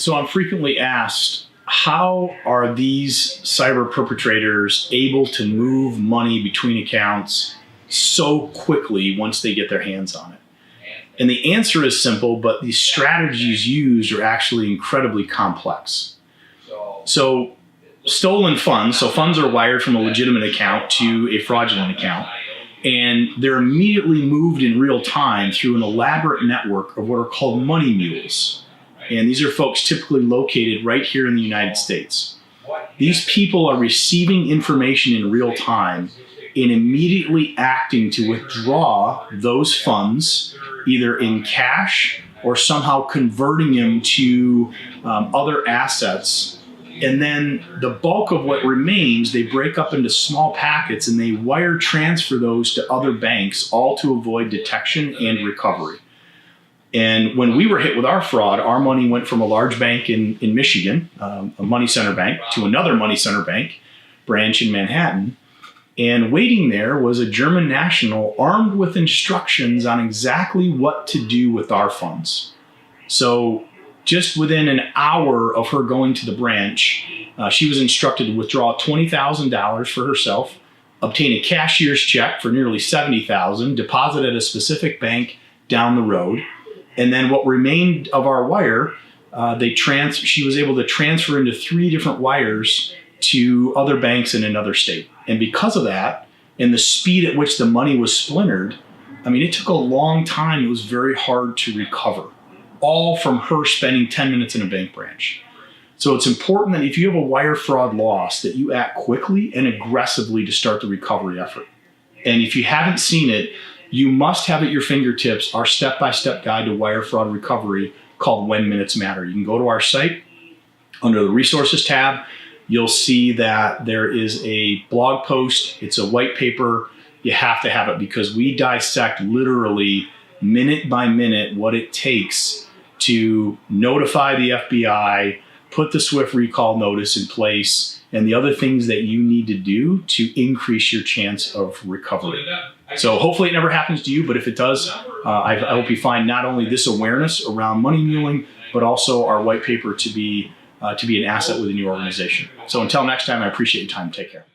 So I'm frequently asked, how are these cyber perpetrators able to move money between accounts so quickly once they get their hands on it? And the answer is simple, but the strategies used are actually incredibly complex. So stolen funds, so funds are wired from a legitimate account to a fraudulent account, and they're immediately moved in real time through an elaborate network of what are called money mules. And these are folks typically located right here in the United States. These people are receiving information in real time and immediately acting to withdraw those funds, either in cash or somehow converting them to other assets. And then the bulk of what remains, they break up into small packets and they wire transfer those to other banks, all to avoid detection and recovery. And when we were hit with our fraud, our money went from a large bank in Michigan, a money center bank, to another money center bank branch in Manhattan. And waiting there was a German national armed with instructions on exactly what to do with our funds. So just within an hour of her going to the branch, she was instructed to withdraw $20,000 for herself, obtain a cashier's check for nearly $70,000, deposit at a specific bank down the road. And then what remained of our wire, she was able to transfer into 3 different wires to other banks in another state. And because of that, and the speed at which the money was splintered, I mean, it took a long time. It was very hard to recover, all from her spending 10 minutes in a bank branch. So it's important that if you have a wire fraud loss, that you act quickly and aggressively to start the recovery effort. And if you haven't seen it, you must have at your fingertips our step-by-step guide to wire fraud recovery called When Minutes Matter. You can go to our site under the Resources tab. You'll see that there is a blog post. It's a white paper. You have to have it because we dissect literally minute by minute what it takes to notify the FBI, put the swift recall notice in place, and the other things that you need to do to increase your chance of recovery. So hopefully it never happens to you, but if it does, I hope you find not only this awareness around money muling, but also our white paper to be an asset within your organization. So until next time, I appreciate your time. Take care.